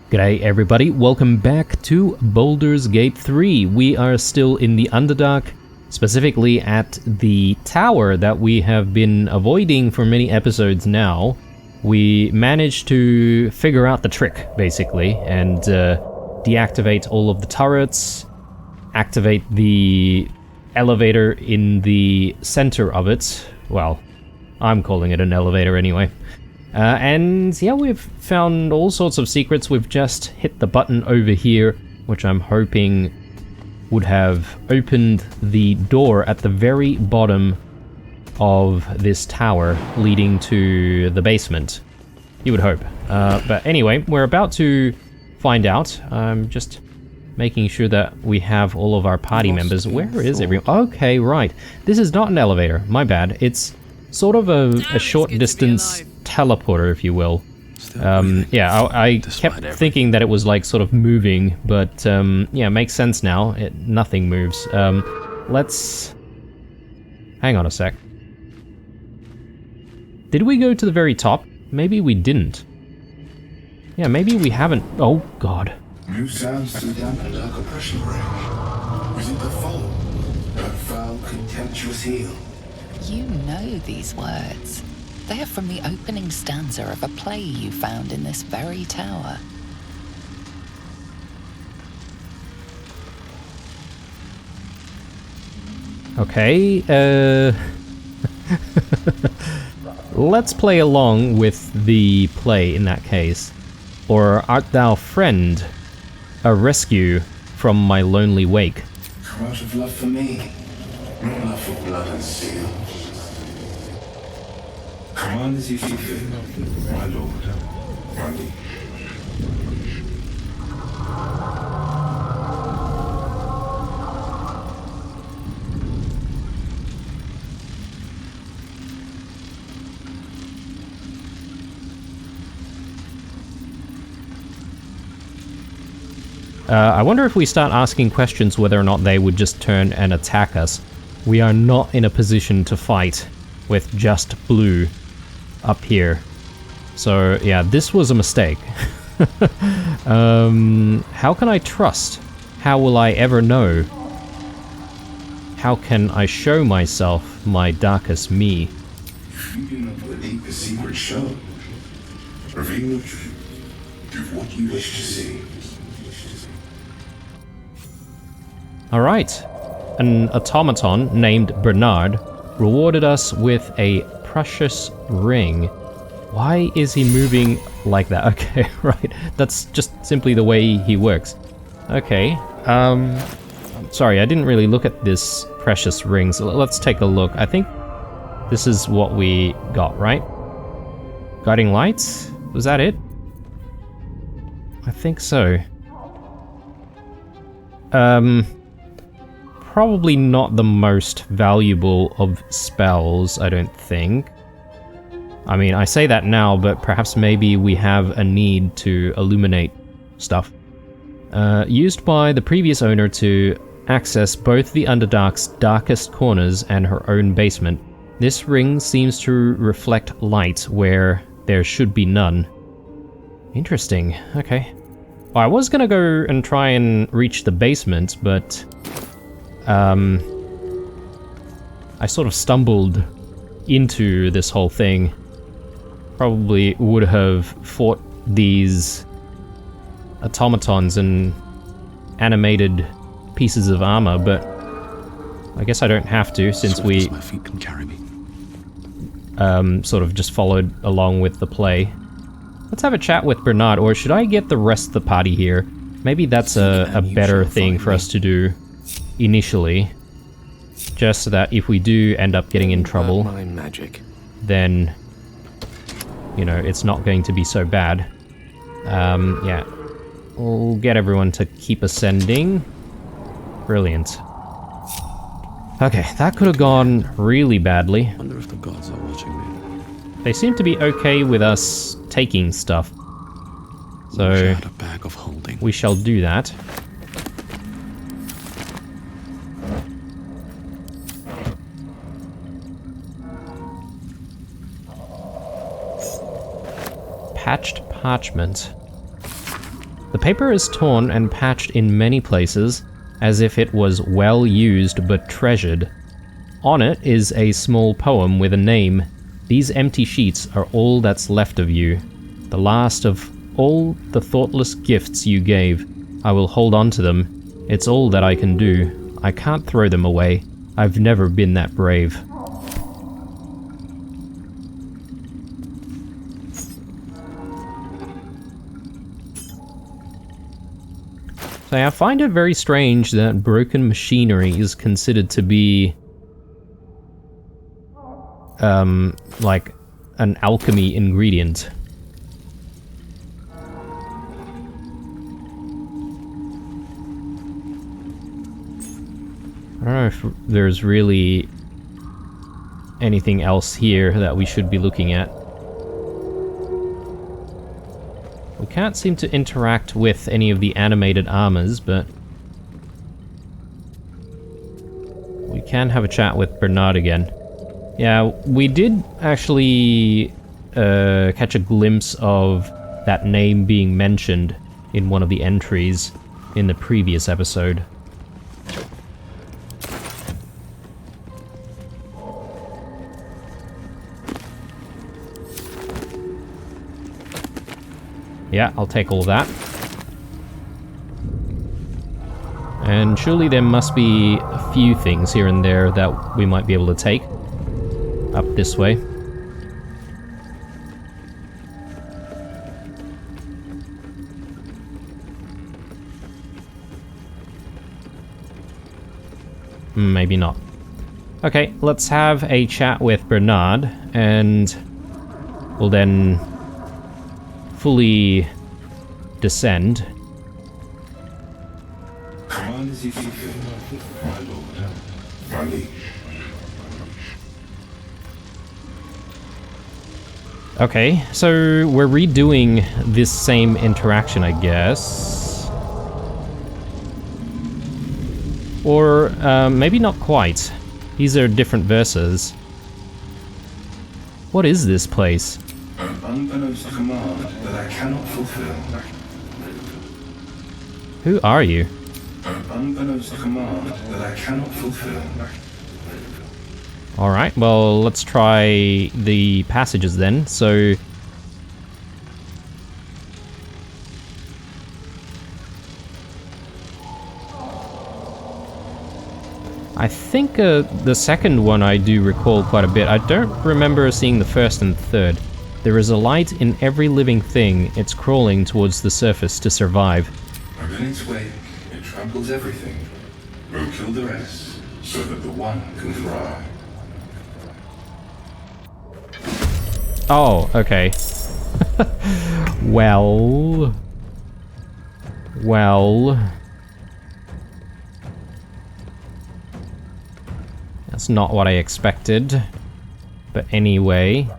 G'day everybody, welcome back to Baldur's Gate 3. We are still in the Underdark, specifically at the tower that we have been avoiding for many episodes now. We managed to figure out the trick, basically, and deactivate all of the turrets, activate the elevator in the center of it. Well, I'm calling it an elevator anyway. And yeah, we've found all sorts of secrets. We've just hit the button over here, which I'm hoping would have opened the door at the very bottom of this tower leading to the basement. You would hope. But anyway, we're about to find out. I'm just making sure that we have all of our party members. Where is everyone? Okay, right. This is not an elevator. My bad. It's sort of a short distance teleporter, if you will. Yeah, I kept thinking that it was like sort of moving, but yeah, makes sense now. Nothing moves. Let's hang on a sec. Did we go to the very top? Maybe we didn't. Yeah, maybe we haven't. Oh god. New sounds to the Underdark oppression range. Is it the foe? That foul, contemptuous heel? You know these words. They are from the opening stanza of a play you found in this very tower. Okay, let's play along with the play in that case. Or art thou friend, a rescue from my lonely wake? Cry out of love for me, not love for blood and steel. Command as you see fit, my lord, my liege. I wonder if we start asking questions whether or not they would just turn and attack us. We are not in a position to fight with just blue up here. So yeah, this was a mistake. How can I trust? How will I ever know? How can I show myself my darkest me? If you do not believe the secret show, reveal the truth. Do what you wish to see. Alright. An automaton named Bernard rewarded us with a precious ring. Why is he moving like that? Okay, right. That's just simply the way he works. Okay. Sorry, I didn't really look at this precious ring, so let's take a look. I think this is what we got, right? Guiding lights? Was that it? I think so. Probably not the most valuable of spells, I don't think. I mean, I say that now, but perhaps maybe we have a need to illuminate stuff. Used by the previous owner to access both the Underdark's darkest corners and her own basement. This ring seems to reflect light where there should be none. Interesting, okay. Well, I was gonna go and try and reach the basement, but I sort of stumbled into this whole thing. Probably would have fought these automatons and animated pieces of armor, but I guess I don't have to since we my feet can carry me. Sort of just followed along with the play. Let's have a chat with Bernard, or should I get the rest of the party here? Maybe that's a better thing for us to do initially, just so that if we do end up getting in trouble, My magic. then, you know, it's not going to be so bad. Yeah. We'll get everyone to keep ascending. Brilliant. Okay, that could have gone really badly. Wonder if the gods are watching me. They seem to be okay with us taking stuff. So, Had a bag of holding. we shall do that. Patched parchment. The paper is torn and patched in many places, as if it was well used but treasured. On it is a small poem with a name. These empty sheets are all that's left of you. The last of all the thoughtless gifts you gave. I will hold on to them. It's all that I can do. I can't throw them away. I've never been that brave. So I find it very strange that broken machinery is considered to be like an alchemy ingredient. I don't know if there's really anything else here that we should be looking at. We can't seem to interact with any of the animated armors, but we can have a chat with Bernard again. Yeah, we did actually catch a glimpse of that name being mentioned in one of the entries in the previous episode. Yeah, I'll take all that. And surely there must be a few things here and there that we might be able to take. Up this way. Maybe not. Okay, let's have a chat with Bernard, and we'll then fully descend. Command as you see fit, my lord, my liege. Okay, so we're redoing this same interaction, I guess. Or maybe not quite. These are different verses. What is this place? An unbeknownst command that I cannot fulfill. Who are you? An unbeknownst command that I cannot fulfill. Alright, well, let's try the passages then. So I think the second one I do recall quite a bit. I don't remember seeing the first and third. There is a light in every living thing. It's crawling towards the surface to survive. And in its wake, it tramples everything. Go kill the rest, so that the one can thrive. Oh, okay. Well... That's not what I expected. But anyway...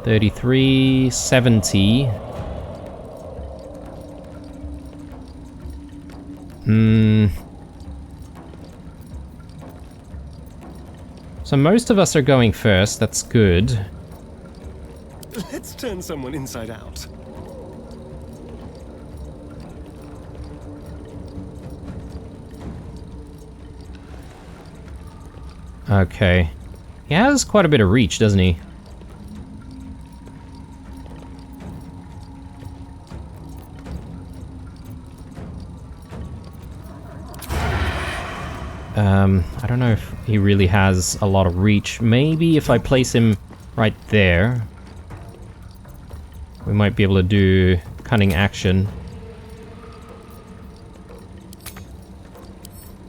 3370. So most of us are going first, that's good. Let's turn someone inside out. Okay. He has quite a bit of reach, doesn't he? I don't know if he really has a lot of reach. Maybe if I place him right there, we might be able to do cunning action.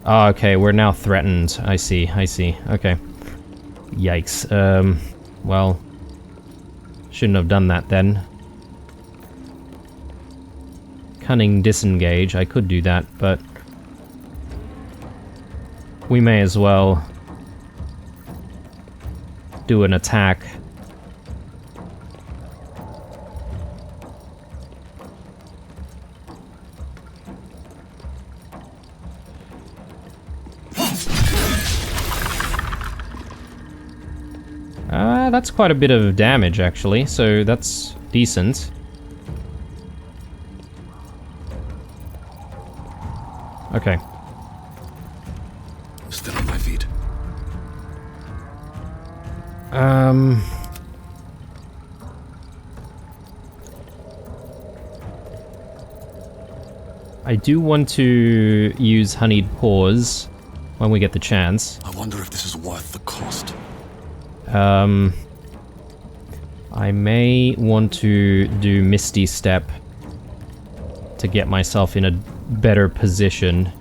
Oh, okay, we're now threatened. I see. Okay. Yikes. Well, shouldn't have done that then. Cunning disengage, I could do that, but we may as well do an attack. That's quite a bit of damage actually, so that's decent. Okay. Still on my feet. I do want to use honeyed paws when we get the chance. I wonder if this is worth the cost. I may want to do Misty Step to get myself in a better position.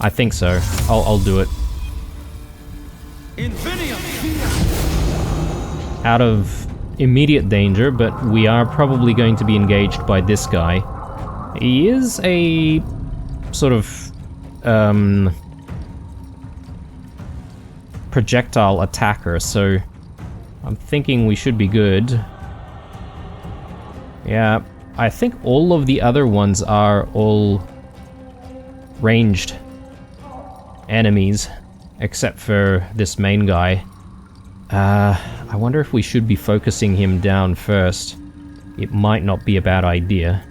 I think so. I'll do it. Out of immediate danger, but we are probably going to be engaged by this guy. He is a sort of projectile attacker, so I'm thinking we should be good. Yeah, I think all of the other ones are all ranged enemies, except for this main guy. I wonder if we should be focusing him down first. It might not be a bad idea.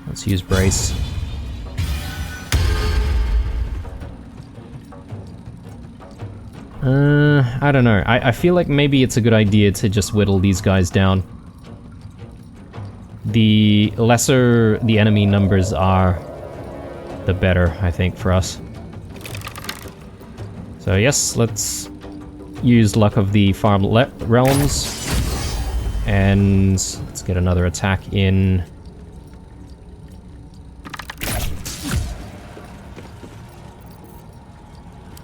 Let's use Brace. I don't know. I feel like maybe it's a good idea to just whittle these guys down. The lesser the enemy numbers are, the better, I think, for us. So yes, let's use Luck of the Farm Realms, and let's get another attack in.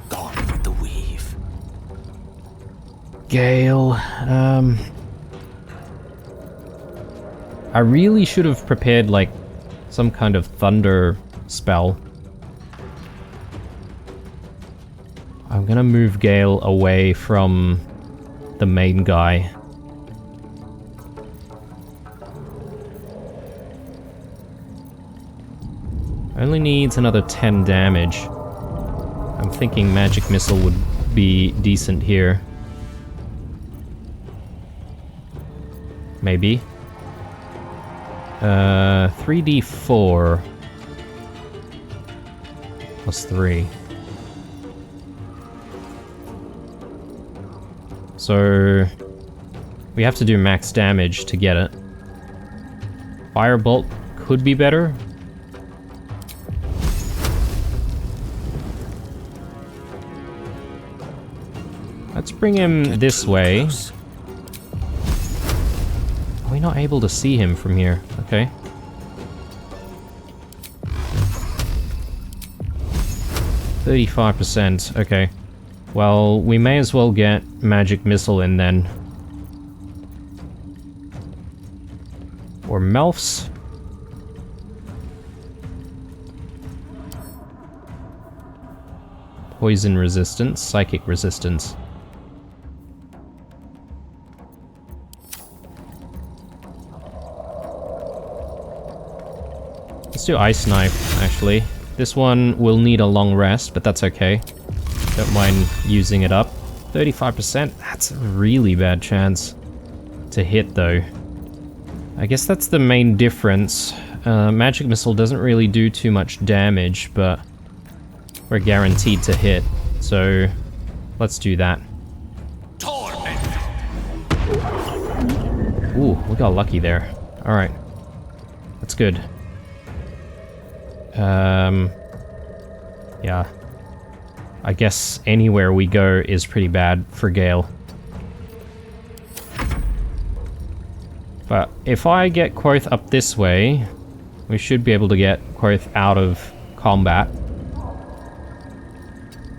Gone with the weave. Gale, I really should have prepared, like, some kind of thunder spell. I'm gonna move Gale away from the main guy. Only needs another 10 damage. I'm thinking Magic Missile would be decent here. Maybe. 3d4 plus 3. So we have to do max damage to get it. Firebolt could be better. Let's bring him this way. Are we not able to see him from here? Okay. %. Okay. Well, we may as well get Magic Missile in then. Or Melfs. Poison resistance, psychic resistance. Let's do Ice Knife, actually. This one will need a long rest, but that's okay. Don't mind using it up. 35%? That's a really bad chance to hit, though. I guess that's the main difference. Magic Missile doesn't really do too much damage, but we're guaranteed to hit. So, let's do that. Ooh, we got lucky there. Alright. That's good. Yeah. I guess anywhere we go is pretty bad for Gale. But if I get Quoth up this way, we should be able to get Quoth out of combat.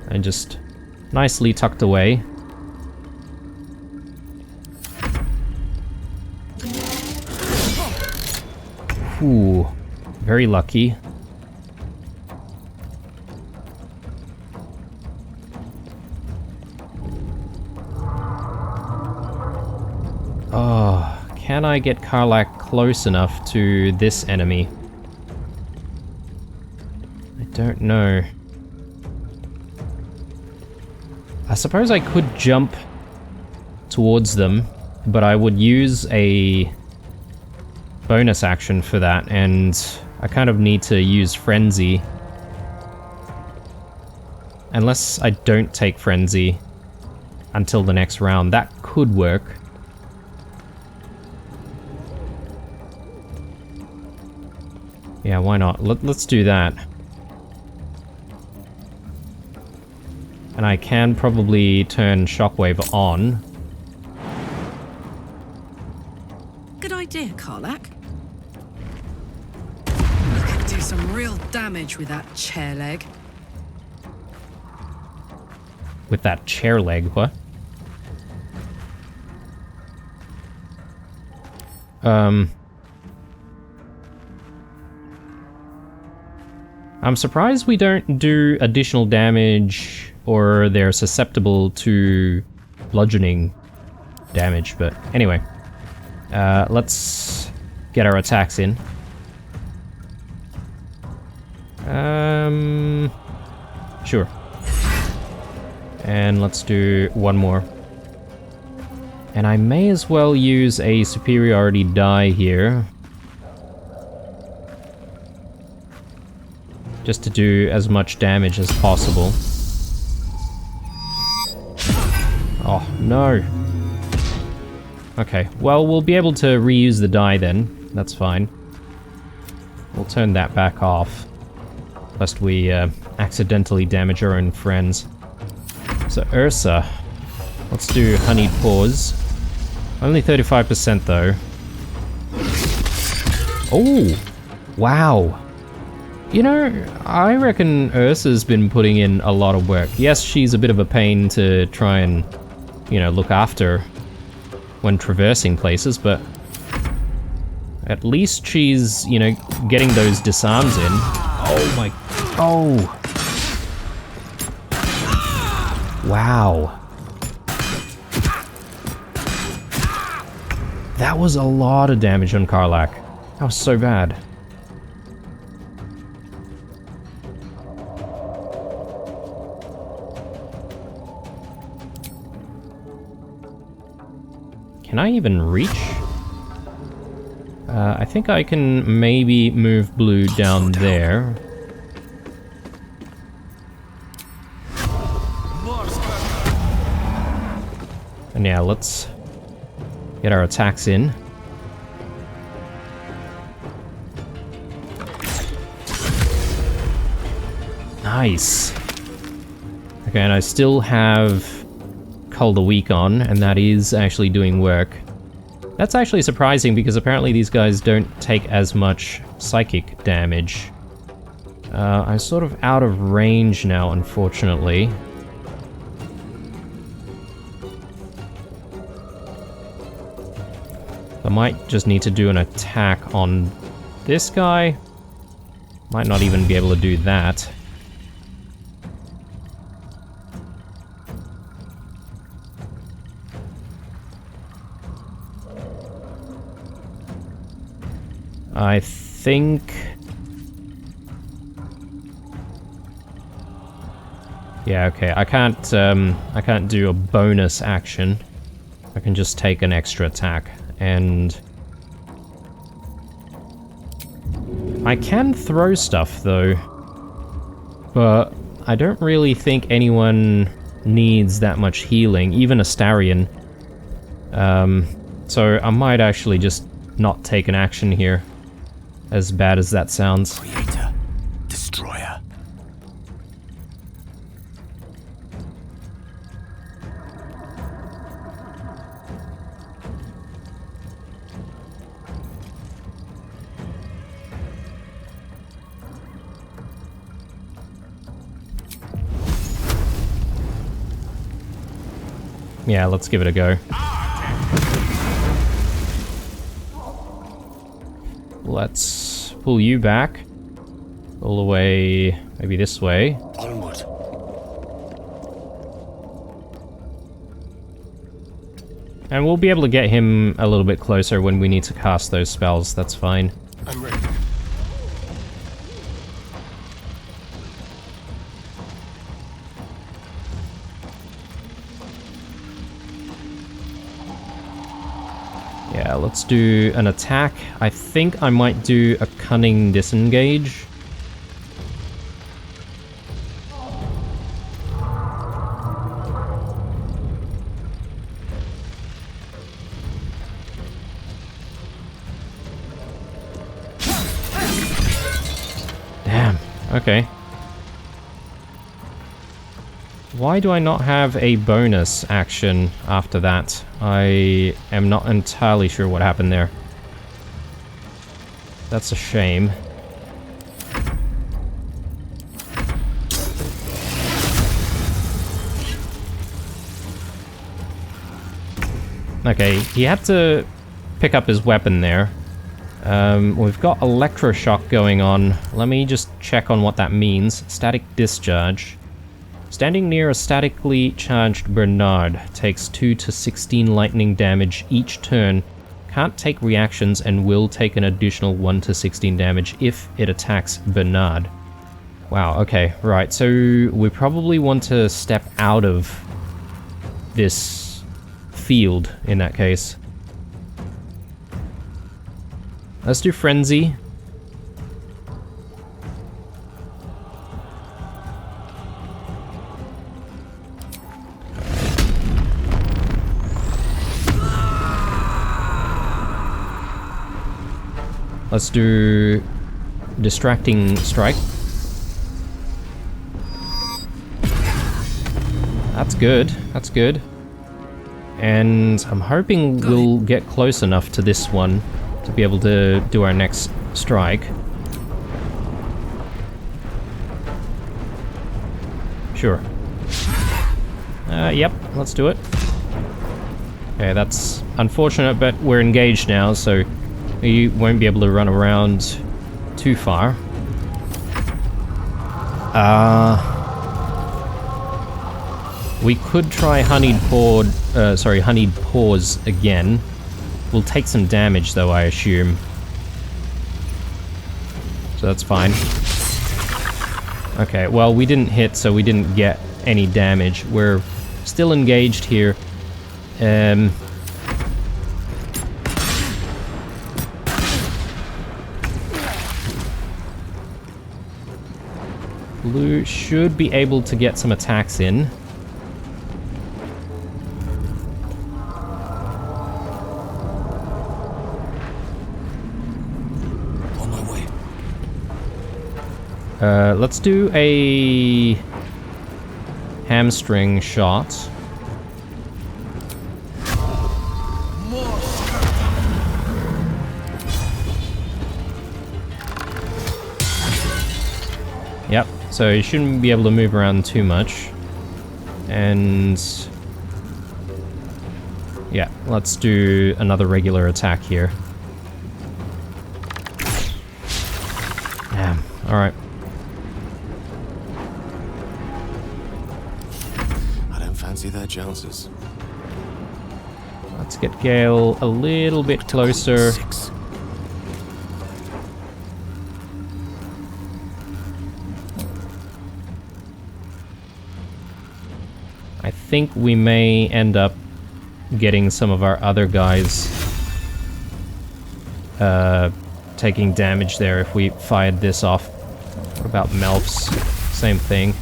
And just nicely tucked away. Ooh, very lucky. can I get Karlach close enough to this enemy? I don't know. I suppose I could jump towards them, but I would use a bonus action for that, and I kind of need to use Frenzy. Unless I don't take Frenzy until the next round. That could work. Yeah, why not? Let's do that. And I can probably turn Shockwave on. Good idea, Karlach. You could do some real damage with that chair leg. With that chair leg, what? I'm surprised we don't do additional damage, or they're susceptible to bludgeoning damage, but anyway. Let's get our attacks in. Sure. And let's do one more. And I may as well use a superiority die here. Just to do as much damage as possible. Oh, no. Okay, well, we'll be able to reuse the die then. That's fine. We'll turn that back off, lest we accidentally damage our own friends. So Ursa, let's do Honeyed Paws. Only 35% though. Oh, wow. You know, I reckon Ursa's been putting in a lot of work. Yes, she's a bit of a pain to try and, you know, look after when traversing places, but at least she's, you know, getting those disarms in. Oh my... Oh! Wow. That was a lot of damage on Karlach. That was so bad. Can I even reach? I think I can maybe move blue down there. And yeah, let's get our attacks in. Nice. Okay, and I still have Cull the Weak on, and that is actually doing work. That's actually surprising because apparently these guys don't take as much psychic damage. I'm sort of out of range now, unfortunately. I might just need to do an attack on this guy. Might not even be able to do that. I think... Yeah, okay, I can't do a bonus action. I can just take an extra attack, and... I can throw stuff, though. But I don't really think anyone needs that much healing, even Astarion. So I might actually just not take an action here. As bad as that sounds. Creator, destroyer. Yeah, let's give it a go. Let's pull you back. All the way, maybe this way. Onward. And we'll be able to get him a little bit closer when we need to cast those spells, that's fine. I'm ready. Yeah, let's do an attack. I think I might do a cunning disengage. Damn, okay. Why do I not have a bonus action after that? I am not entirely sure what happened there. That's a shame. Okay, he had to pick up his weapon there. We've got electroshock going on. Let me just check on what that means. Static discharge. Standing near a statically charged Bernard takes 2 to 16 lightning damage each turn, can't take reactions, and will take an additional 1 to 16 damage if it attacks Bernard. Wow, okay, right, so we probably want to step out of this field in that case. Let's do Frenzy. Let's do Distracting Strike. That's good, that's good. And I'm hoping we'll get close enough to this one to be able to do our next strike. Sure. Yep, let's do it. Okay, that's unfortunate, but we're engaged now, so you won't be able to run around too far. We could try Honeyed Paws again. We'll take some damage though, I assume. So that's fine. Okay, well, we didn't hit, so we didn't get any damage. We're still engaged here. Blue should be able to get some attacks in. On my way. Let's do a hamstring shot. Yep, so you shouldn't be able to move around too much. And yeah, let's do another regular attack here. Damn, alright. I don't fancy their chances. Let's get Gale a little bit closer. 6. I think we may end up getting some of our other guys taking damage there if we fired this off. What about Melfs? Same thing.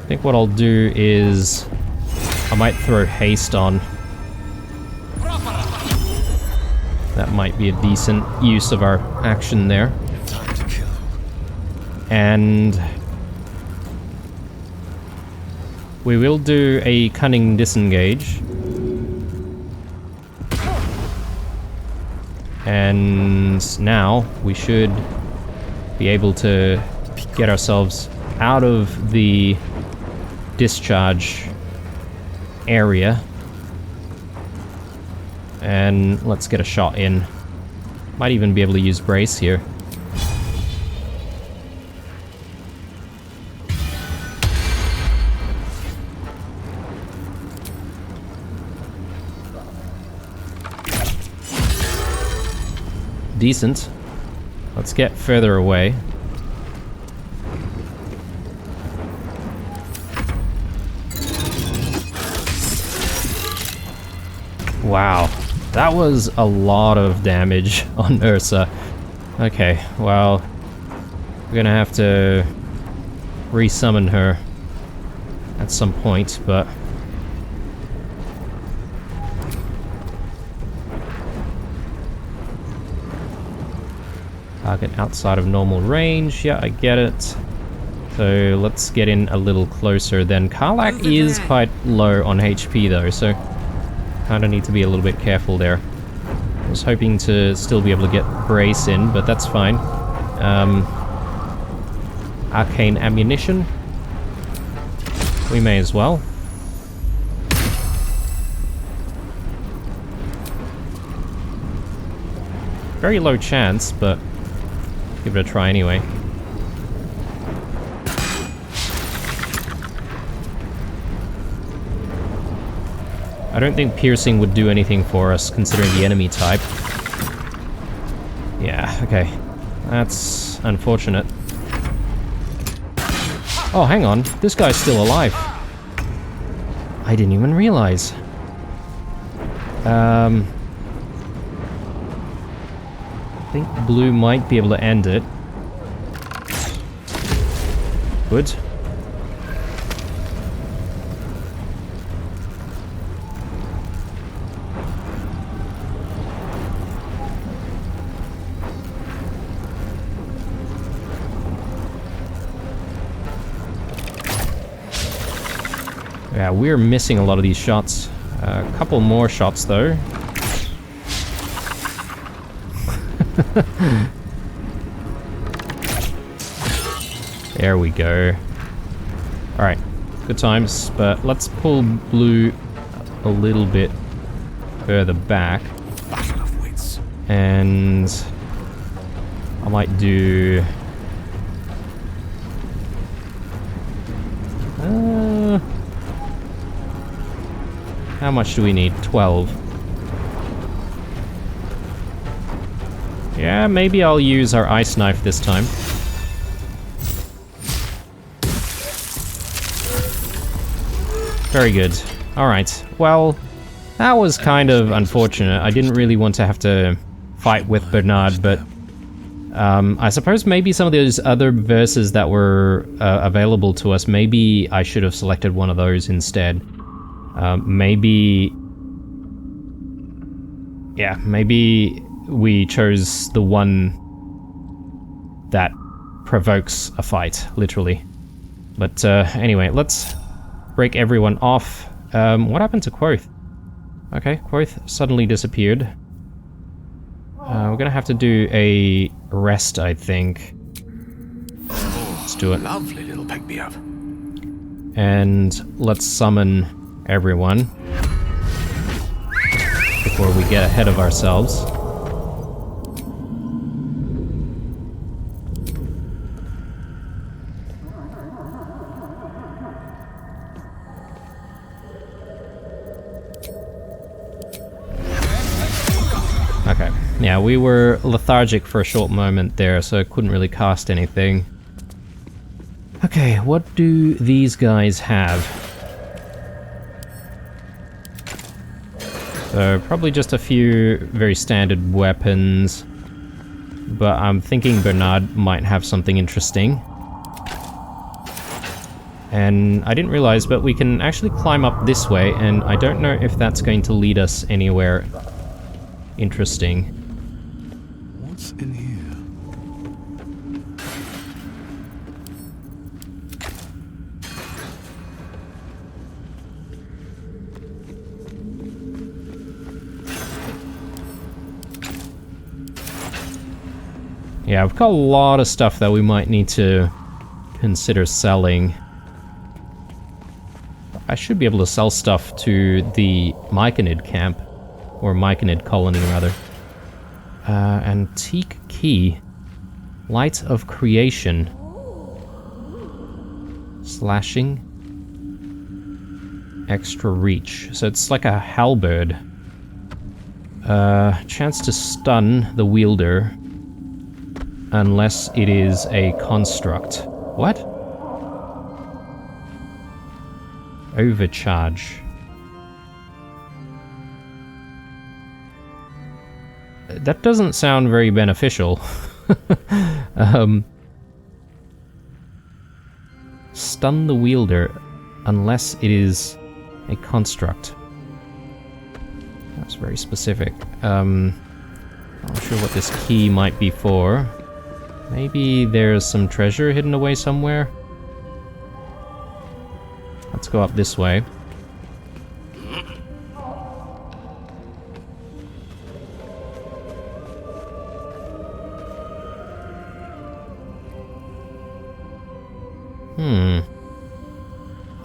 I think what I'll do is I might throw haste on. That might be a decent use of our action there. Time to kill. And we will do a cunning disengage. And now we should be able to get ourselves out of the discharge area. And let's get a shot in. Might even be able to use brace here. decent. Let's get further away. Wow, that was a lot of damage on Ursa. Okay, well, we're gonna have to resummon her at some point, but... Target outside of normal range, yeah, I get it. So let's get in a little closer then. Karlach is quite low on HP though, so kinda need to be a little bit careful there. I was hoping to still be able to get Brace in, but that's fine. Arcane ammunition. We may as well. Very low chance, but give it a try anyway. I don't think piercing would do anything for us, considering the enemy type. Yeah, okay. That's unfortunate. Oh, hang on. This guy's still alive. I didn't even realize. I think blue might be able to end it. Good. Yeah, we're missing a lot of these shots. A couple more shots, though. There we go. Alright, good times, but let's pull blue a little bit further back. And I might do... how much do we need? 12. Yeah, maybe I'll use our ice knife this time. Very good. Alright, well, that was kind of unfortunate. I didn't really want to have to fight with Bernard, but I suppose maybe some of those other verses that were available to us, maybe I should have selected one of those instead. Maybe... yeah, maybe we chose the one that provokes a fight, literally. But anyway, let's break everyone off. What happened to Quoth? Okay, Quoth suddenly disappeared. We're gonna have to do a rest, I think. Let's do it. Lovely little pick-me-up. And let's summon everyone before we get ahead of ourselves. Okay, yeah, we were lethargic for a short moment there, so couldn't really cast anything. Okay, what do these guys have? So probably just a few very standard weapons, but I'm thinking Bernard might have something interesting. And I didn't realize, but we can actually climb up this way, and I don't know if that's going to lead us anywhere interesting. What's in here? Yeah, I've got a lot of stuff that we might need to consider selling. I should be able to sell stuff to the Myconid camp, or Myconid colony rather. Antique key. Light of creation. Slashing. Extra reach. So it's like a halberd. Chance to stun the wielder unless it is a construct. What? Overcharge. That doesn't sound very beneficial. Stun the wielder unless it is a construct. That's very specific. Not sure what this key might be for. Maybe there's some treasure hidden away somewhere. Let's go up this way.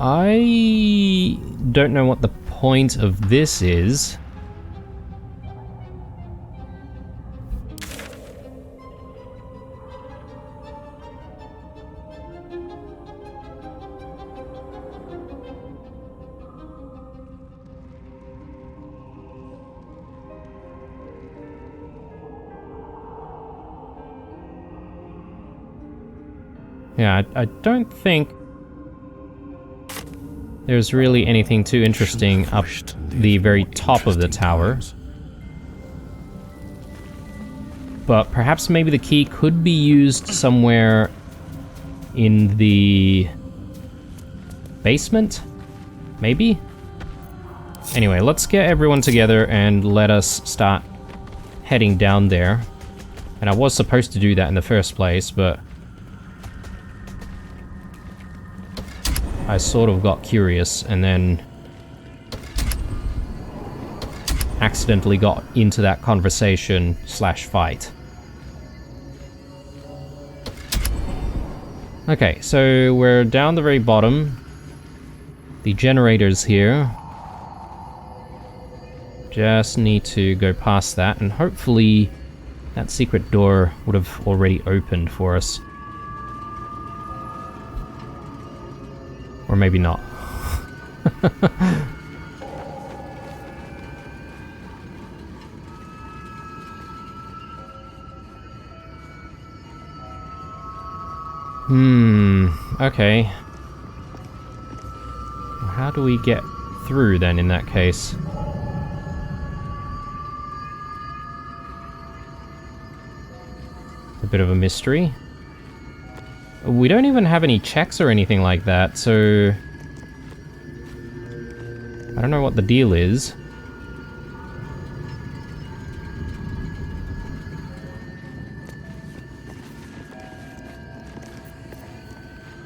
I don't know what the point of this is. Yeah, I don't think there's really anything too interesting up the very top of the tower. But perhaps maybe the key could be used somewhere in the basement? Maybe? Anyway, let's get everyone together and let us start heading down there. And I was supposed to do that in the first place, but I sort of got curious and then accidentally got into that conversation slash fight. Okay, so we're down the very bottom. The generator's here. Just need to go past that, and hopefully that secret door would have already opened for us. Or maybe not. Okay. How do we get through then in that case? A bit of a mystery. We don't even have any checks or anything like that, so I don't know what the deal is.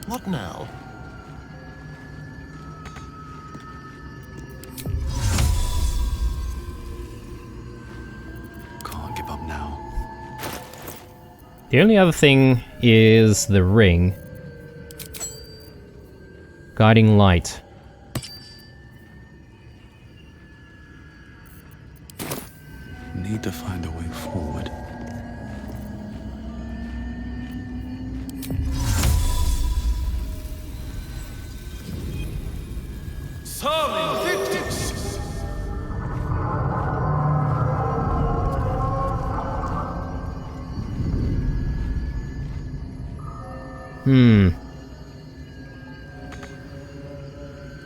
What now? Can't give up now. The only other thing is the ring. Guiding light. Need to find a way forward.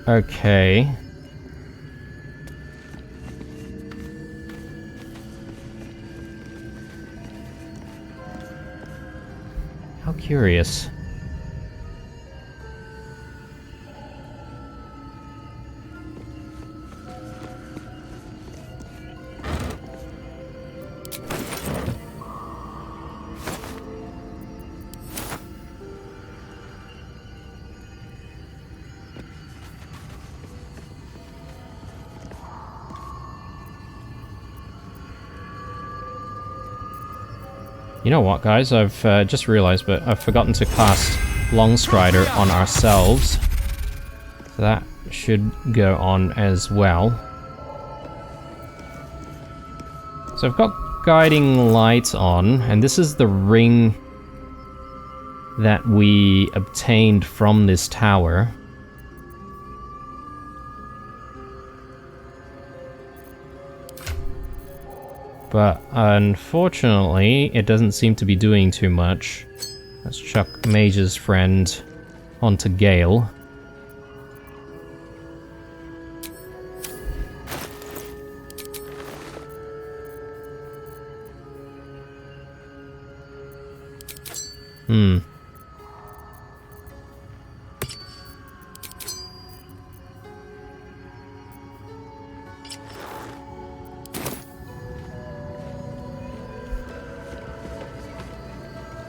Okay. How curious. You know what, guys? I've just realized, but I've forgotten to cast Longstrider on ourselves. So that should go on as well. So I've got Guiding Light on, and this is the ring that we obtained from this tower. But unfortunately, it doesn't seem to be doing too much. Let's chuck Mage's friend onto Gale.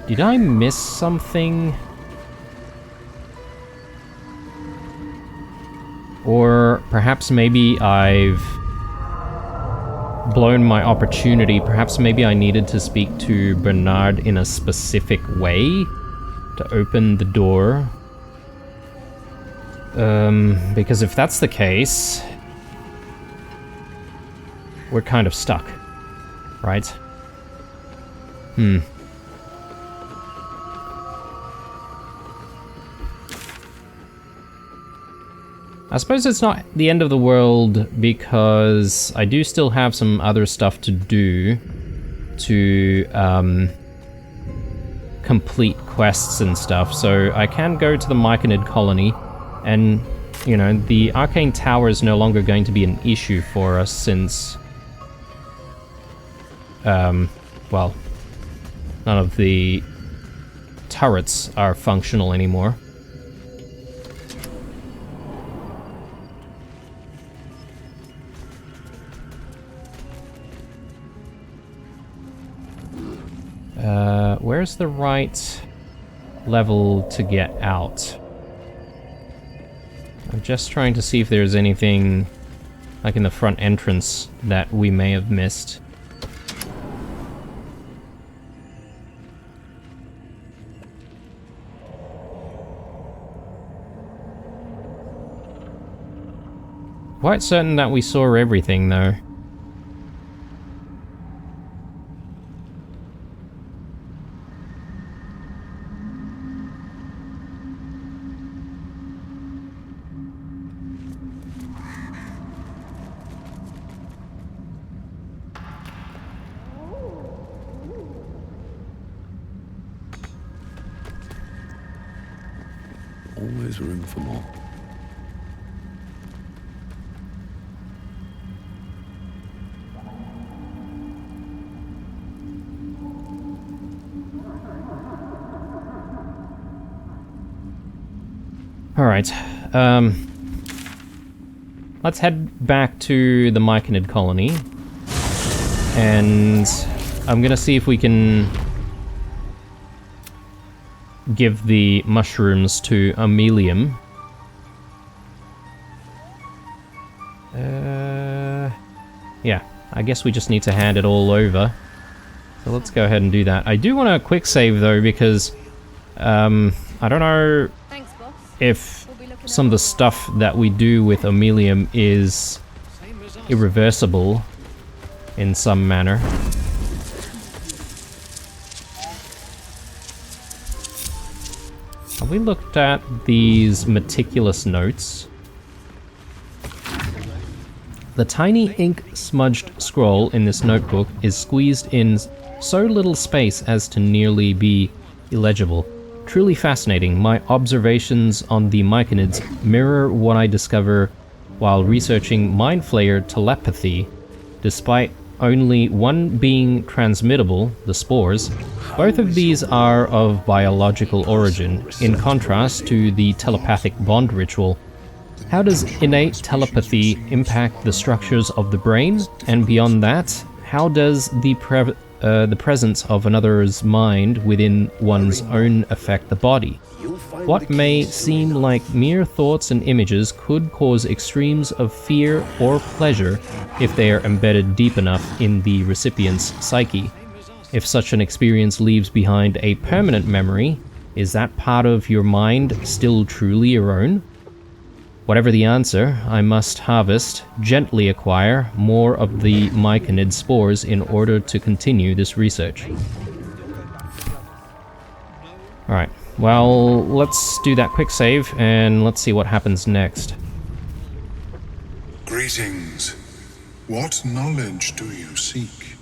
Did I miss something? Or perhaps maybe I've blown my opportunity. Perhaps maybe I needed to speak to Bernard in a specific way to open the door. Because if that's the case, we're kind of stuck, right? I suppose it's not the end of the world because I do still have some other stuff to do to complete quests and stuff. So I can go to the Myconid colony and, you know, the Arcane Tower is no longer going to be an issue for us since, well, none of the turrets are functional anymore. Where's the right level to get out? I'm just trying to see if there's anything like in the front entrance that we may have missed. Quite certain that we saw everything though. Always room for more. Alright, let's head back to the Myconid colony, and I'm gonna see if we can give the mushrooms to Amelium. Yeah, I guess we just need to hand it all over. So let's go ahead and do that. I do want a quick save though, because I don't know if some of the stuff that we do with Amelium is irreversible in some manner. Have we looked at these meticulous notes? The tiny ink-smudged scroll in this notebook is squeezed in so little space as to nearly be illegible. Truly fascinating. My observations on the Myconids mirror what I discover while researching Mind Flayer telepathy. Despite only one being transmittable, the spores, both of these are of biological origin, in contrast to the telepathic bond ritual. How does innate telepathy impact the structures of the brain? And beyond that, how does the presence of another's mind within one's own affect the body? What may seem like mere thoughts and images could cause extremes of fear or pleasure if they are embedded deep enough in the recipient's psyche. If such an experience leaves behind a permanent memory, is that part of your mind still truly your own? Whatever the answer, I must harvest, gently acquire, more of the Myconid spores in order to continue this research. Alright, well, let's do that quick save, and let's see what happens next. Greetings. What knowledge do you seek?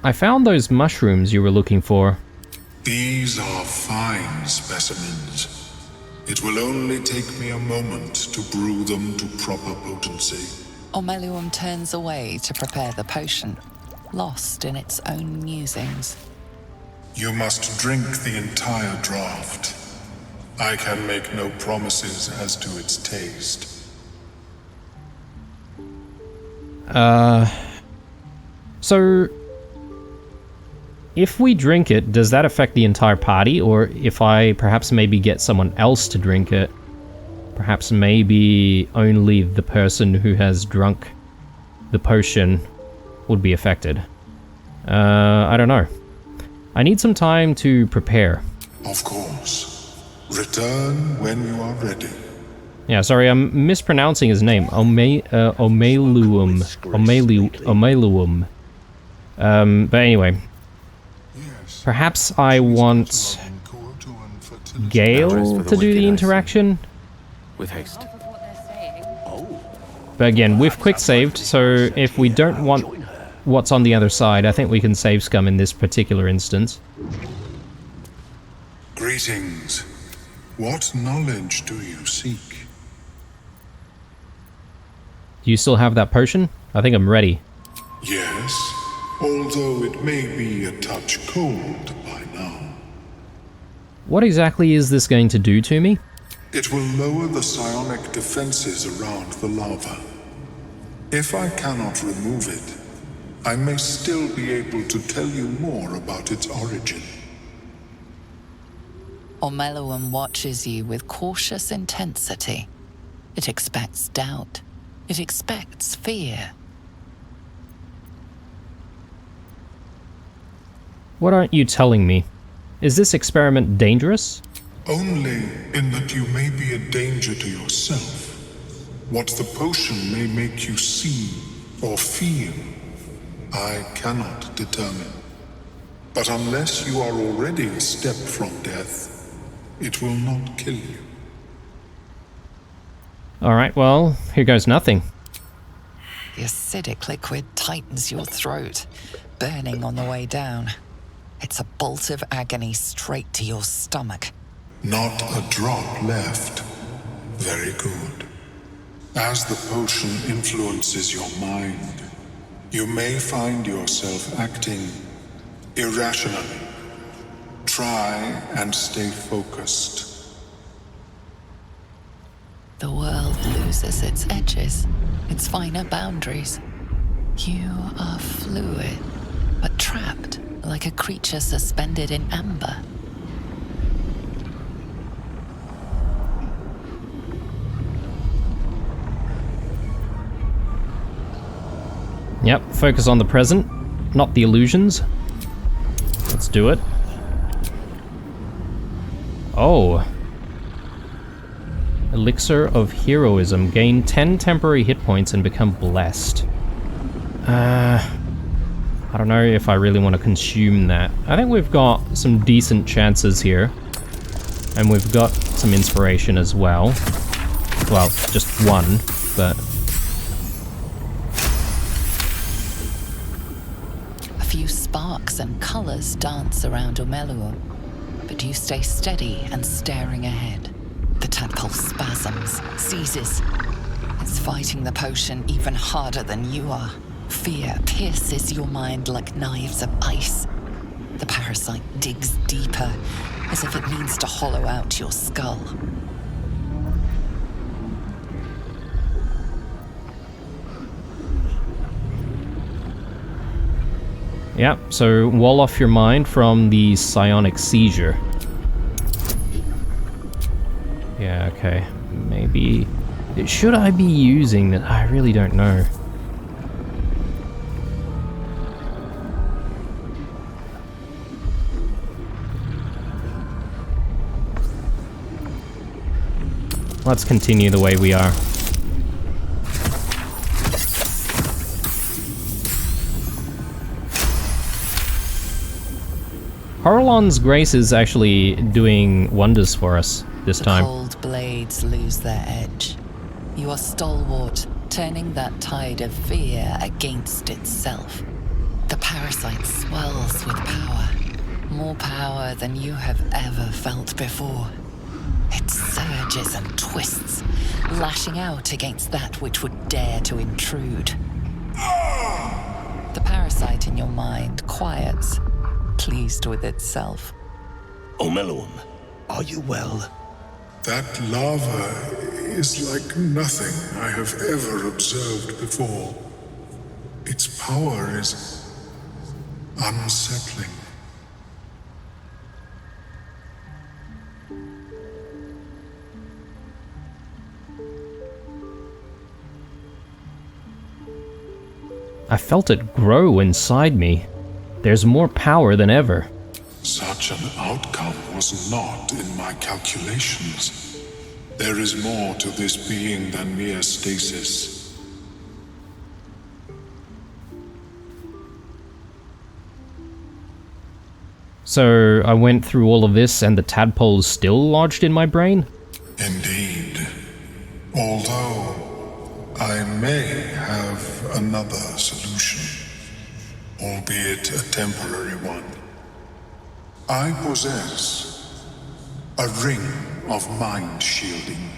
I found those mushrooms you were looking for. These are fine specimens. It will only take me a moment to brew them to proper potency. Omeluum turns away to prepare the potion, lost in its own musings. You must drink the entire draught. I can make no promises as to its taste. So... if we drink it, does that affect the entire party? Or if I perhaps maybe get someone else to drink it, perhaps maybe only the person who has drunk the potion would be affected? I don't know. I need some time to prepare. Of course. Return when you are ready. Yeah, sorry, I'm mispronouncing his name. Omeluum. Omeluum. But anyway. Perhaps I want Gale to do the interaction? With haste. But again, we've quick saved, so if we don't want what's on the other side, I think we can save scum in this particular instance. Greetings. What knowledge do you seek? Do you still have that potion? I think I'm ready. Yes, although it may be a touch cold by now. What exactly is this going to do to me? It will lower the psionic defenses around the lava. If I cannot remove it, I may still be able to tell you more about its origin. Omeluum watches you with cautious intensity. It expects doubt. It expects fear. What aren't you telling me? Is this experiment dangerous? Only in that you may be a danger to yourself. What the potion may make you see or feel, I cannot determine. But unless you are already a step from death, it will not kill you. Alright, well, here goes nothing. The acidic liquid tightens your throat, burning on the way down. It's a bolt of agony straight to your stomach. Not a drop left. Very good. As the potion influences your mind, you may find yourself acting irrationally. Try and stay focused. The world loses its edges, its finer boundaries. You are fluid, but trapped like a creature suspended in amber. Yep, focus on the present, not the illusions. Let's do it. Oh. Elixir of Heroism. Gain 10 temporary hit points and become blessed. I don't know if I really want to consume that. I think we've got some decent chances here. And we've got some inspiration as well. Well, just one, but... A few sparks and colors dance around Omeluum, but you stay steady and staring ahead. The tadpole spasms, seizes. It's fighting the potion even harder than you are. Fear pierces your mind like knives of ice. The parasite digs deeper, as if it needs to hollow out your skull. Yep, so wall off your mind from the psionic seizure. Yeah, okay. Maybe... should I be using that? I really don't know. Let's continue the way we are. Horolon's grace is actually doing wonders for us this time. The cold blades lose their edge. You are stalwart, turning that tide of fear against itself. The parasite swells with power. More power than you have ever felt before. It surges and twists, lashing out against that which would dare to intrude. The parasite in your mind quiets, pleased with itself. Omeluum, are you well? That lava is like nothing I have ever observed before. Its power is unsettling. I felt it grow inside me. There's more power than ever. Such an outcome was not in my calculations. There is more to this being than mere stasis. So I went through all of this and the tadpole's still lodged in my brain? Indeed. Although I may have another solution, albeit a temporary one. I possess a ring of mind shielding.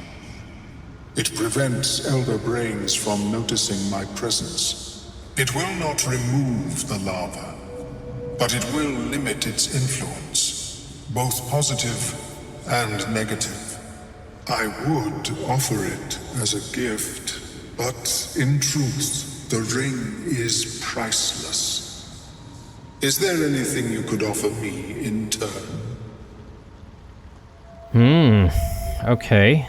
It prevents elder brains from noticing my presence. It will not remove the lava, but it will limit its influence, both positive and negative. I would offer it as a gift, but in truth, the ring is priceless. Is there anything you could offer me in turn? Okay.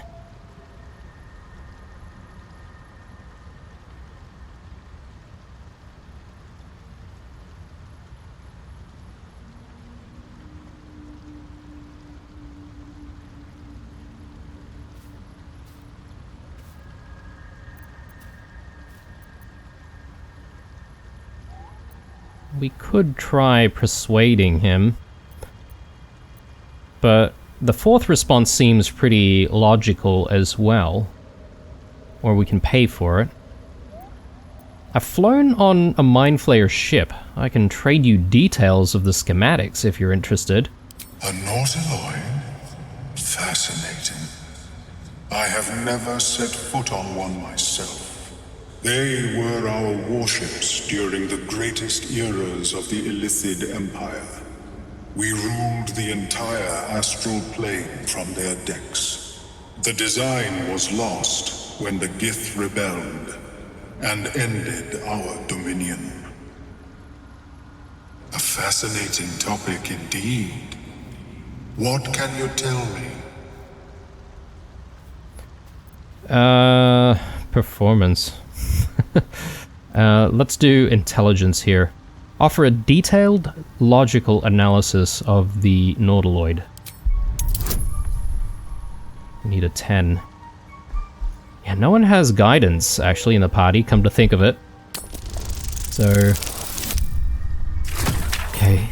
We could try persuading him, but the fourth response seems pretty logical as well. Or we can pay for it. I've flown on a Mind Flayer ship. I can trade you details of the schematics if you're interested. A Nautiloid? Fascinating. I have never set foot on one myself. They were our warships during the greatest eras of the Illithid Empire. We ruled the entire astral plane from their decks. The design was lost when the Gith rebelled and ended our dominion. A fascinating topic indeed. What can you tell me? Performance. Let's do intelligence here. Offer a detailed, logical analysis of the Nautiloid. We need a 10. Yeah, no one has guidance, actually, in the party, come to think of it. So... okay.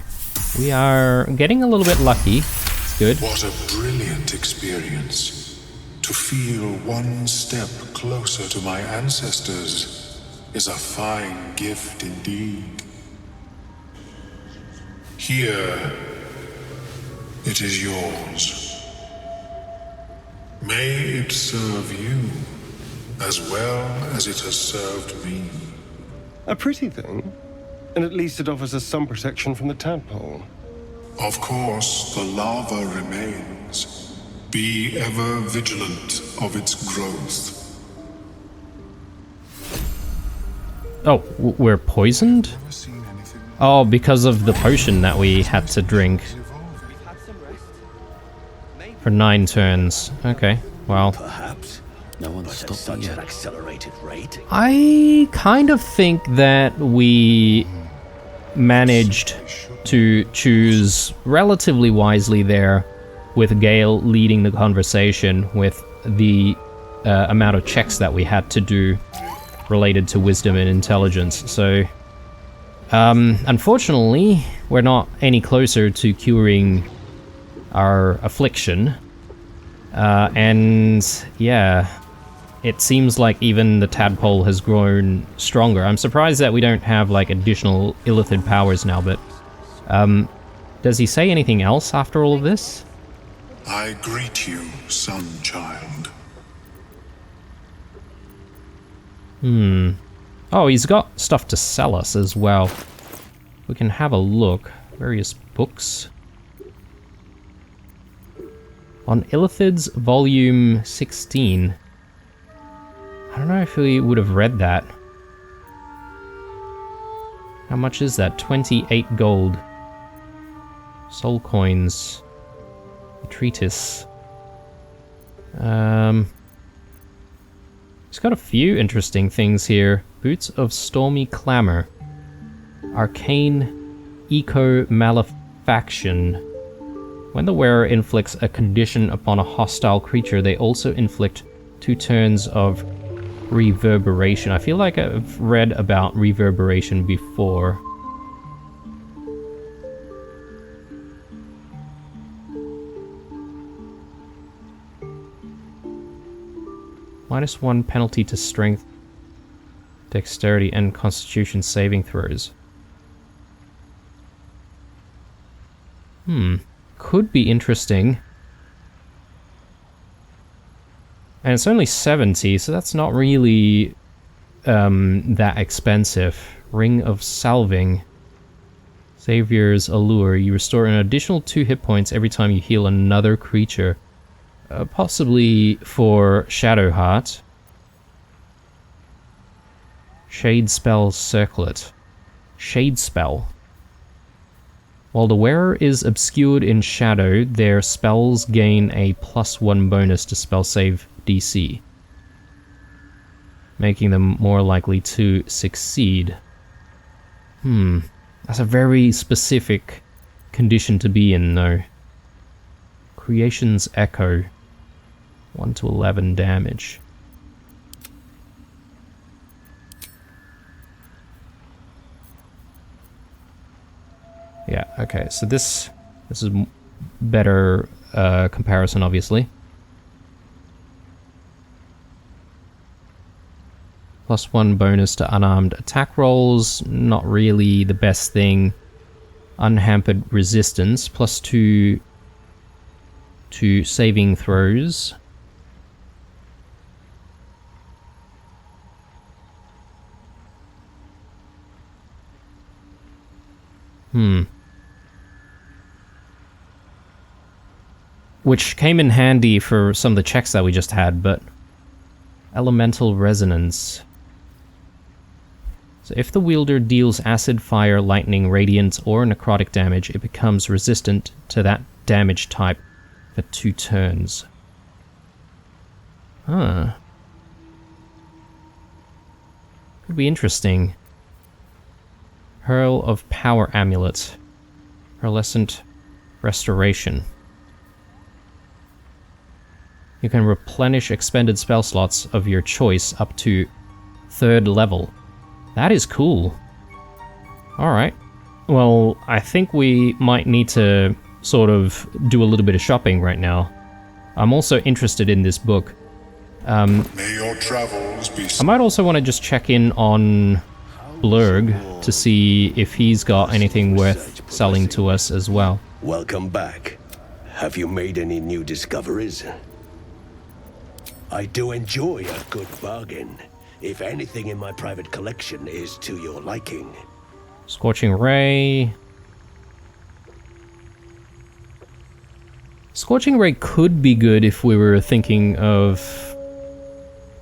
We are getting a little bit lucky. It's good. What a brilliant experience. To feel one step closer to my ancestors is a fine gift indeed. Here, it is yours. May it serve you as well as it has served me. A pretty thing. And at least it offers us some protection from the tadpole. Of course, the lava remains. Be ever vigilant of its growth. Oh, we're poisoned? Oh, because of the potion that we had to drink. For 9 turns. Okay, well. Perhaps. No one stopped such an accelerated rate. I kind of think that we managed to choose relatively wisely there, with Gale leading the conversation with the amount of checks that we had to do related to wisdom and intelligence. So, unfortunately, we're not any closer to curing our affliction. And yeah, it seems like even the tadpole has grown stronger. I'm surprised that we don't have like additional illithid powers now, but does he say anything else after all of this? I greet you, son child. Oh, he's got stuff to sell us as well. We can have a look. Various books. On Illithids, volume 16. I don't know if we would have read that. How much is that? 28 gold. Soul coins. Treatise. It's got a few interesting things here. Boots of Stormy Clamor. Arcane Eco-Malefaction. When the wearer inflicts a condition upon a hostile creature, they also inflict 2 turns of reverberation. I feel like I've read about reverberation before. -1 penalty to strength, dexterity, and constitution saving throws. Could be interesting. And it's only 70, so that's not really that expensive. Ring of Salving. Savior's Allure. You restore an additional 2 hit points every time you heal another creature. Possibly for Shadowheart. Shade Spell Circlet. Shade Spell. While the wearer is obscured in shadow, their spells gain a +1 bonus to spell save DC, making them more likely to succeed. That's a very specific condition to be in, though. Creation's Echo. 1 to 11 damage. Yeah, okay, so this is better comparison, obviously. +1 bonus to unarmed attack rolls, not really the best thing. Unhampered resistance, +2 to saving throws. Which came in handy for some of the checks that we just had, but... Elemental Resonance. So if the wielder deals acid, fire, lightning, radiant, or necrotic damage, it becomes resistant to that damage type for 2 turns. Huh. Could be interesting. Pearl of Power Amulet. Pearlescent Restoration. You can replenish expended spell slots of your choice up to 3rd level. That is cool. Alright. Well, I think we might need to sort of do a little bit of shopping right now. I'm also interested in this book. May your travels be... I might also want to just check in on Blurg to see if he's got anything worth selling to us as well. Welcome back. Have you made any new discoveries? I do enjoy a good bargain, if anything in my private collection is to your liking. Scorching Ray. Scorching Ray could be good if we were thinking of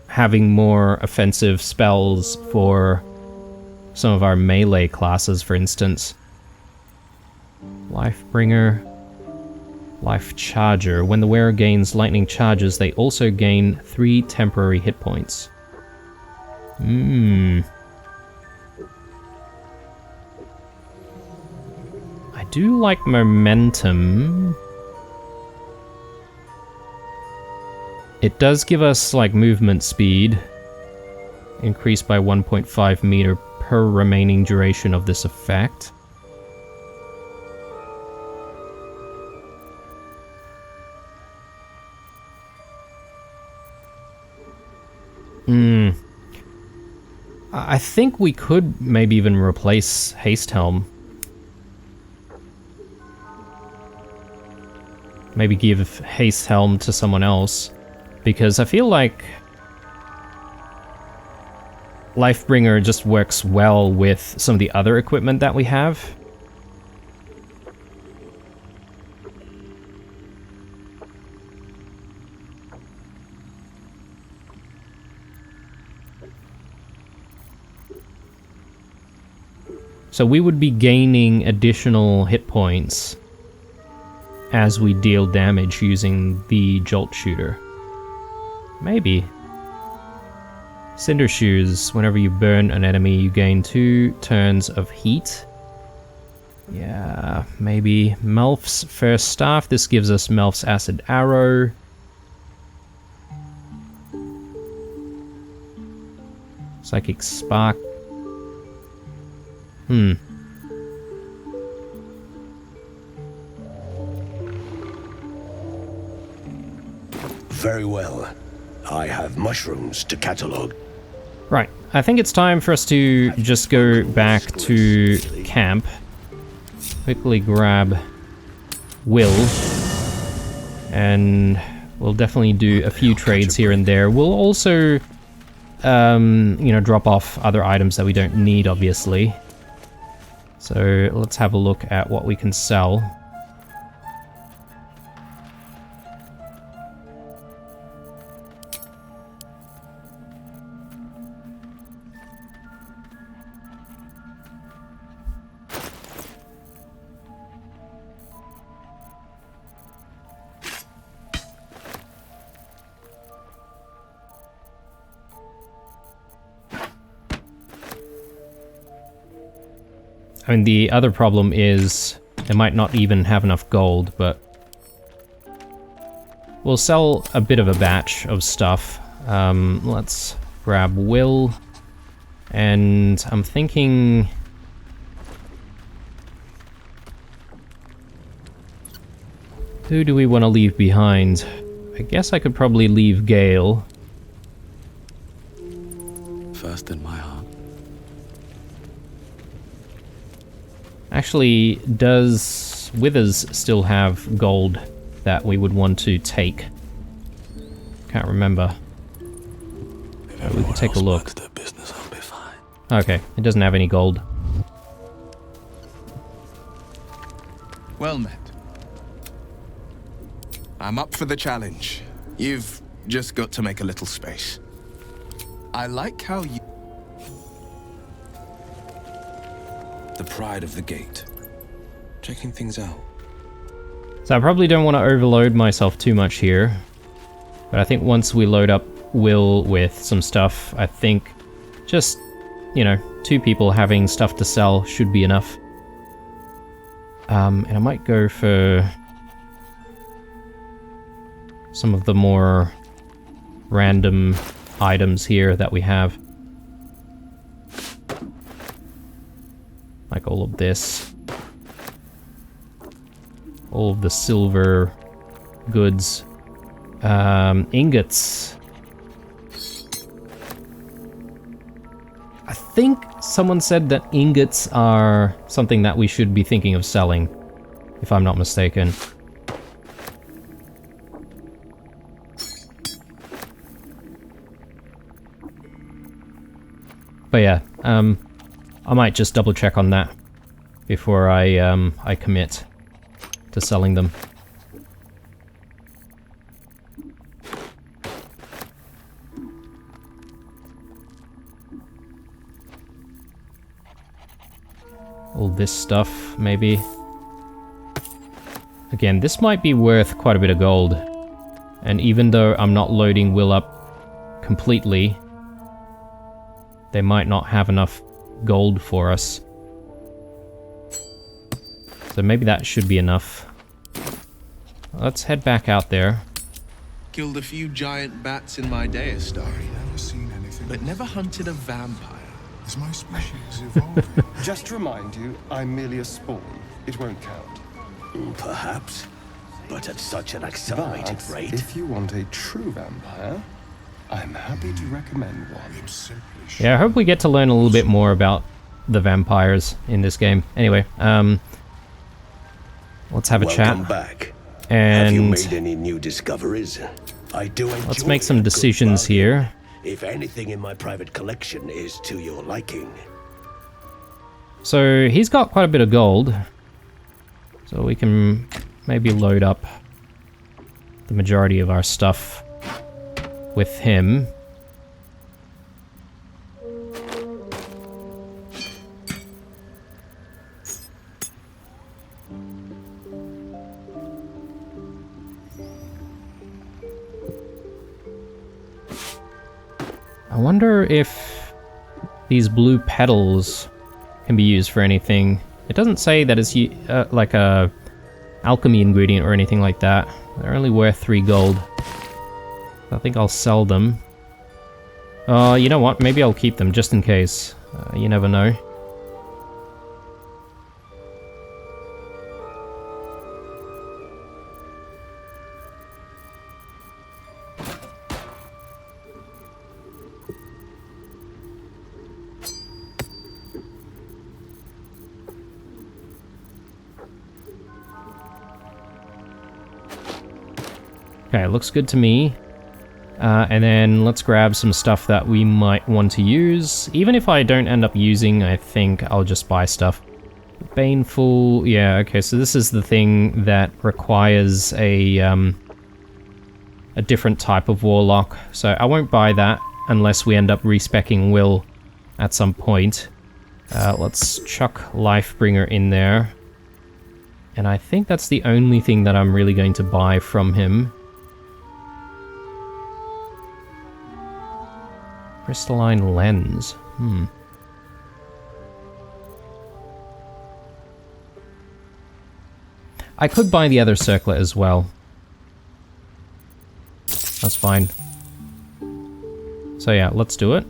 having more offensive spells for some of our melee classes, for instance. Lifebringer. Life Charger. When the wearer gains lightning charges, they also gain 3 temporary hit points. I do like Momentum. It does give us, like, movement speed. Increased by 1.5 meter per remaining duration of this effect. I think we could maybe even replace Haste Helm. Maybe give Haste Helm to someone else. Because I feel like Lifebringer just works well with some of the other equipment that we have. So we would be gaining additional hit points as we deal damage using the Jolt Shooter. Maybe. Cinder Shoes. Whenever you burn an enemy, you gain 2 turns of heat. Yeah, maybe. Melf's First Staff. This gives us Melf's Acid Arrow. Psychic Spark. Very well. I have mushrooms to catalog. Right, I think it's time for us to just go back to camp. Quickly grab Will. And we'll definitely do a few trades here and there. We'll also, you know, drop off other items that we don't need, obviously. So let's have a look at what we can sell. I mean, the other problem is they might not even have enough gold, but we'll sell a bit of a batch of stuff. Let's grab Will, and I'm thinking... who do we want to leave behind? I guess I could probably leave Gale. First in my heart. Actually, does Withers still have gold that we would want to take? Can't remember. We can take a look. Their business, I'll be fine. Okay, it doesn't have any gold. Well met. I'm up for the challenge. You've just got to make a little space. I like how you... The pride of the gate. Checking things out. So I probably don't want to overload myself too much here. But I think once we load up Will with some stuff, I think just, you know, 2 people having stuff to sell should be enough. And I might go for some of the more random items here that we have. Like all of this. All of the silver goods. Ingots. I think someone said that ingots are something that we should be thinking of selling, if I'm not mistaken. But yeah, I might just double check on that before I commit to selling them. All this stuff, maybe. Again, this might be worth quite a bit of gold. And even though I'm not loading Will up completely, they might not have enough gold for us. So maybe that should be enough. Let's head back out there. Killed a few giant bats in my day, Astari, Never seen anything. but never hunted a vampire. Is my species evolving? Just to remind you, I'm merely a spawn. It won't count. Perhaps. But at such an accelerated But rate. if you want a true vampire, I'm happy to recommend one. Yeah, I hope we get to learn a little bit more about the vampires in this game. Anyway, let's have a Welcome chat. back. And have you made any new discoveries? I do enjoy let's make some a good decisions bargain, here. if anything in my private collection is to your liking. So he's got quite a bit of gold. So we can maybe load up the majority of our stuff with him. I wonder if these blue petals can be used for anything. It doesn't say that it's like a alchemy ingredient or anything like that. They're only worth 3 gold. I think I'll sell them. You know what? Maybe I'll keep them just in case. You never know. Okay, looks good to me. And then let's grab some stuff that we might want to use. Even if I don't end up using, I think I'll just buy stuff. Baneful, yeah, okay, so this is the thing that requires a different type of warlock. So I won't buy that unless we end up respeccing Will at some point. Let's chuck Lifebringer in there. And I think that's the only thing that I'm really going to buy from him. Crystalline lens. I could buy the other circlet as well. That's fine. So yeah, let's do it.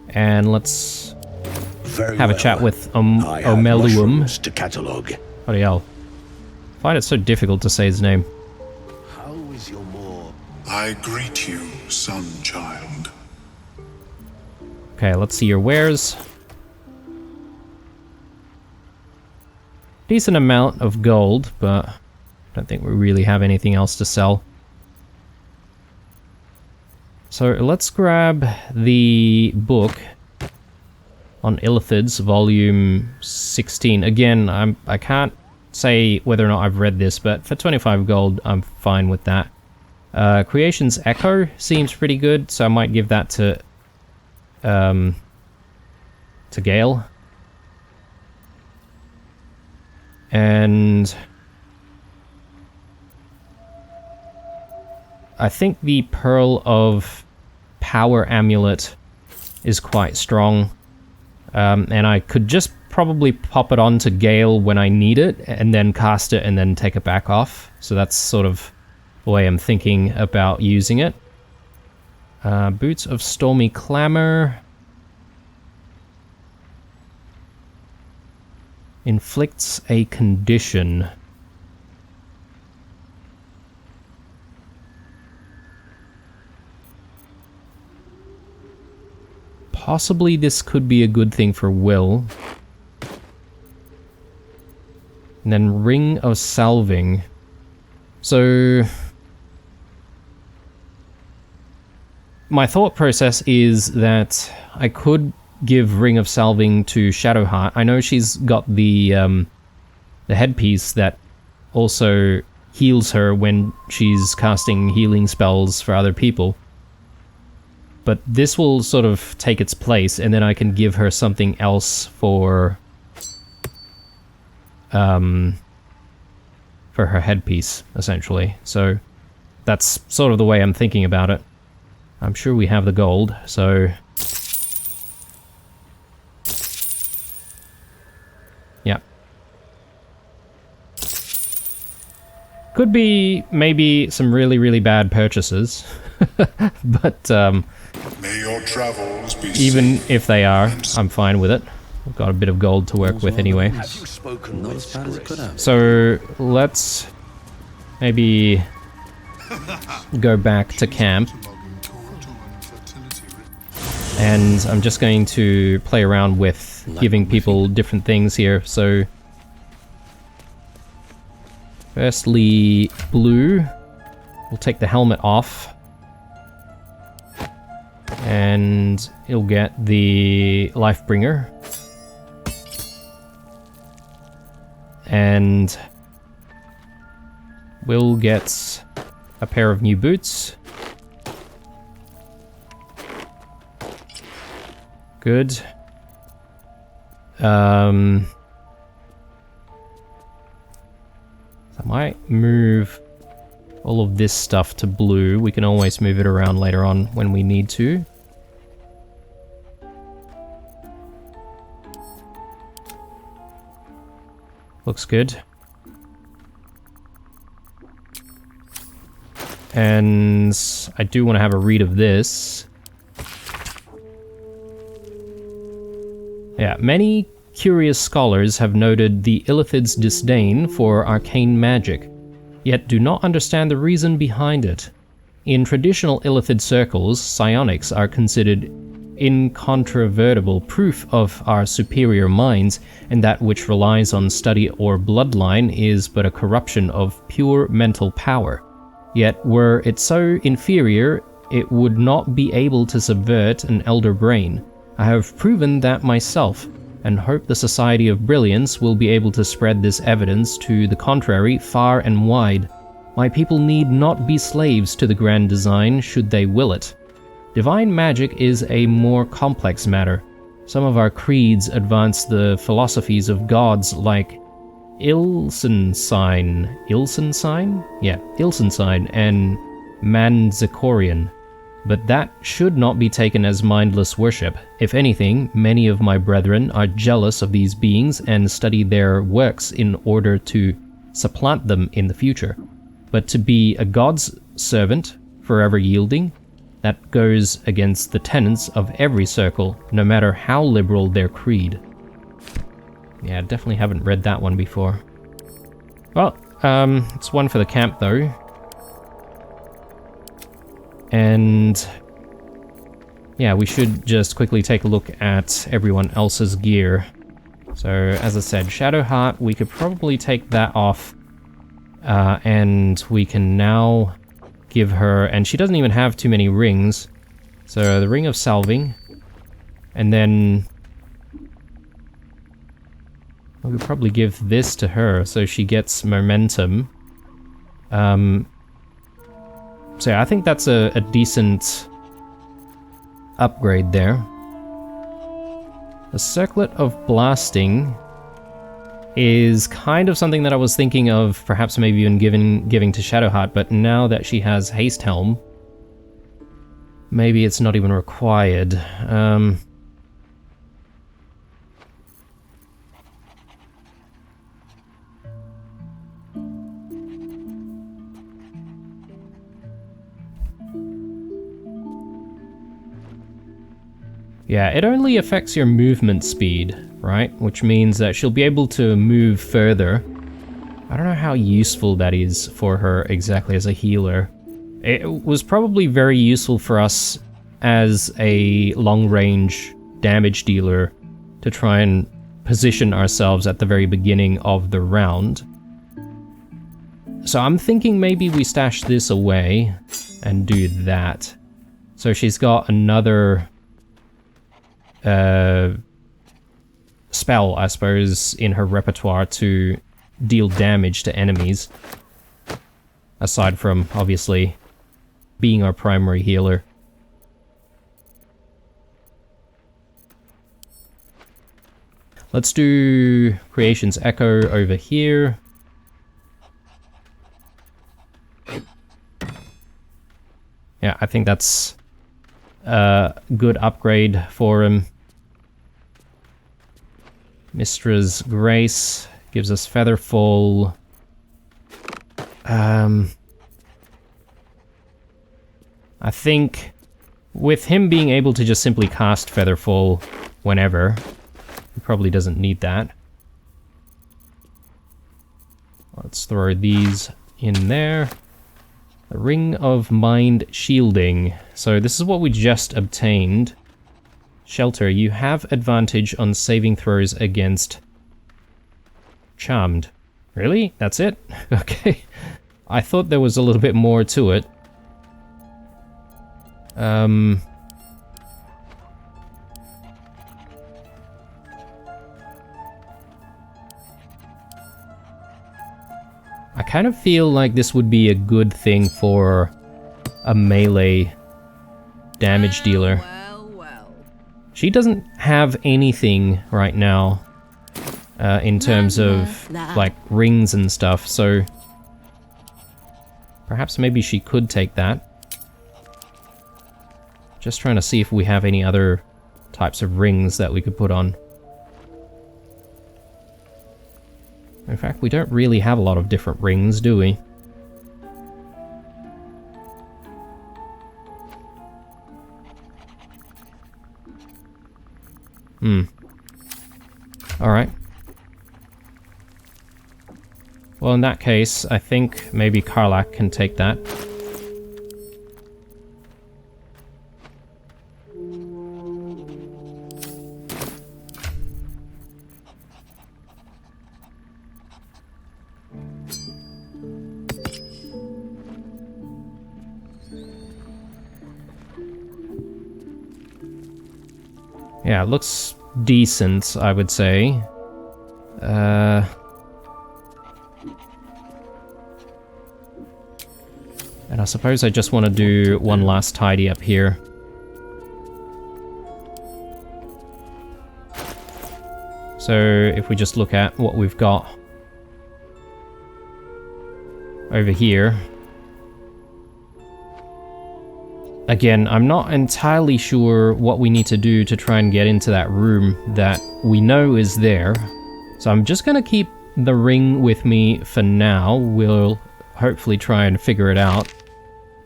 And let's have a chat with Omeluum. To catalog. Bloody hell. I find it so difficult to say his name. How is your more? I greet you, son child. Okay, let's see your wares. Decent amount of gold, but I don't think we really have anything else to sell. So let's grab the book on Illithids, volume 16. Again, I can't say whether or not I've read this, but for 25 gold, I'm fine with that. Creation's Echo seems pretty good, so I might give that to Gale. And I think the Pearl of Power Amulet is quite strong. And I could just probably pop it on to Gale when I need it, and then cast it and then take it back off. So that's sort of the way I'm thinking about using it. Boots of Stormy Clamor. Inflicts a condition. Possibly this could be a good thing for Will. And then Ring of Salving. So my thought process is that I could give Ring of Salving to Shadowheart. I know she's got the headpiece that also heals her when she's casting healing spells for other people. But this will sort of take its place, and then I can give her something else for her headpiece, essentially. So that's sort of the way I'm thinking about it. I'm sure we have the gold, so yeah. Could be maybe some really, really bad purchases, but May your travels be even safe if they are, and I'm fine with it. We've got a bit of gold to work with anyway. Have you spoken Not with as bad as it could have. So let's maybe go back to camp. And I'm just going to play around with giving people different things here. So firstly, Blue. We'll take the helmet off. And he'll get the Lifebringer. And we'll get a pair of new boots. Good. I might move all of this stuff to Blue. We can always move it around later on when we need to. Looks good. And I do want to have a read of this. Yeah, many curious scholars have noted the Illithid's disdain for arcane magic, yet do not understand the reason behind it. In traditional Illithid circles, psionics are considered incontrovertible proof of our superior minds, and that which relies on study or bloodline is but a corruption of pure mental power. Yet were it so inferior, it would not be able to subvert an elder brain. I have proven that myself, and hope the Society of Brilliance will be able to spread this evidence to the contrary far and wide. My people need not be slaves to the grand design should they will it. Divine magic is a more complex matter. Some of our creeds advance the philosophies of gods like Ilsensign and Manzikorian. But that should not be taken as mindless worship. If anything, many of my brethren are jealous of these beings and study their works in order to supplant them in the future. But to be a god's servant, forever yielding, that goes against the tenets of every circle, no matter how liberal their creed. Yeah, definitely haven't read that one before. Well, it's one for the camp though. And yeah, we should just quickly take a look at everyone else's gear. So, as I said, Shadowheart, we could probably take that off. And we can now give her, and she doesn't even have too many rings. So, the Ring of Salving. And then we could probably give this to her so she gets momentum. So yeah, I think that's a decent upgrade there. The Circlet of Blasting is kind of something that I was thinking of perhaps maybe even giving to Shadowheart, but now that she has Haste Helm, maybe it's not even required. Yeah, it only affects your movement speed, right? Which means that she'll be able to move further. I don't know how useful that is for her exactly as a healer. It was probably very useful for us as a long-range damage dealer to try and position ourselves at the very beginning of the round. So I'm thinking maybe we stash this away and do that. So she's got another spell, I suppose, in her repertoire to deal damage to enemies. Aside from, obviously, being our primary healer. Let's do Creation's Echo over here. Yeah, I think that's a good upgrade for him. Mistra's Grace gives us Featherfall. I think with him being able to just simply cast Featherfall whenever, He probably doesn't need that. Let's throw these in there. The Ring of Mind Shielding. So this is what we just obtained. Shelter. You have advantage on saving throws against Charmed. Really? That's it? Okay. I thought there was a little bit more to it. I kind of feel like this would be a good thing for a melee damage dealer. Well. She doesn't have anything right now in terms of like rings and stuff, so perhaps maybe she could take that. Just trying to see if we have any other types of rings that we could put on. In fact, we don't really have a lot of different rings, do we? Alright. Well, in that case, I think maybe Karlach can take that. Yeah, it looks decent, I would say. And I suppose I just want to do one last tidy up here. So if we just look at what we've got over here. Again, I'm not entirely sure what we need to do to try and get into that room that we know is there. So I'm just going to keep the ring with me for now. We'll hopefully try and figure it out.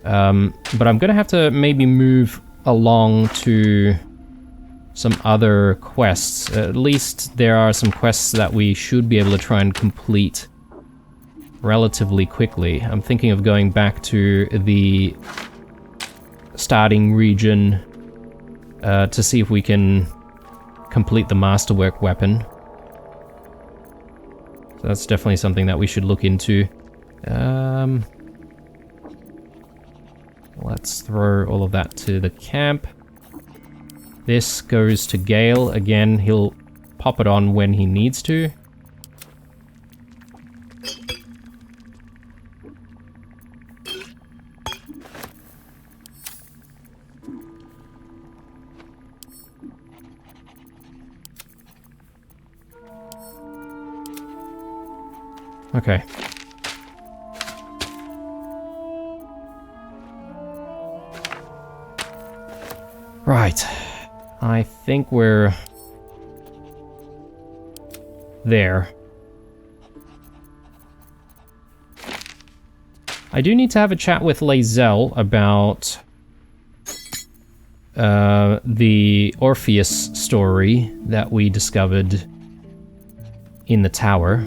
But I'm going to have to maybe move along to some other quests. At least there are some quests that we should be able to try and complete relatively quickly. I'm thinking of going back to the starting region to see if we can complete the masterwork weapon. So that's definitely something that we should look into. Let's throw all of that to the camp. This goes to Gale. Again, he'll pop it on when he needs to. Okay. Right. I think we're there. I do need to have a chat with Lae'zel about the Orpheus story that we discovered in the tower.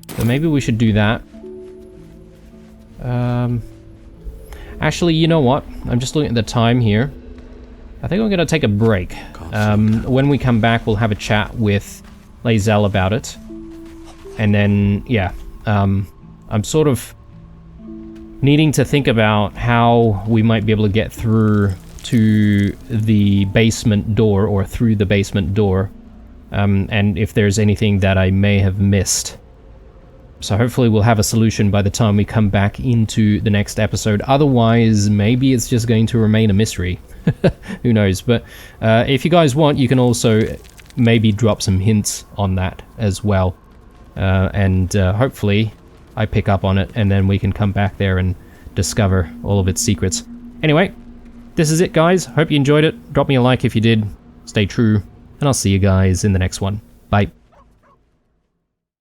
So maybe we should do that. Actually, you know what? I'm just looking at the time here. I think I'm going to take a break. When we come back, we'll have a chat with Lae'zel about it. And then, yeah, I'm sort of needing to think about how we might be able to get through to the basement door, or through the basement door, and if there's anything that I may have missed. So hopefully we'll have a solution by the time we come back into the next episode. Otherwise, maybe it's just going to remain a mystery. Who knows? But if you guys want, you can also maybe drop some hints on that as well. And hopefully I pick up on it, and then we can come back there and discover all of its secrets. Anyway, this is it, guys. Hope you enjoyed it. Drop me a like if you did. Stay true. And I'll see you guys in the next one. Bye.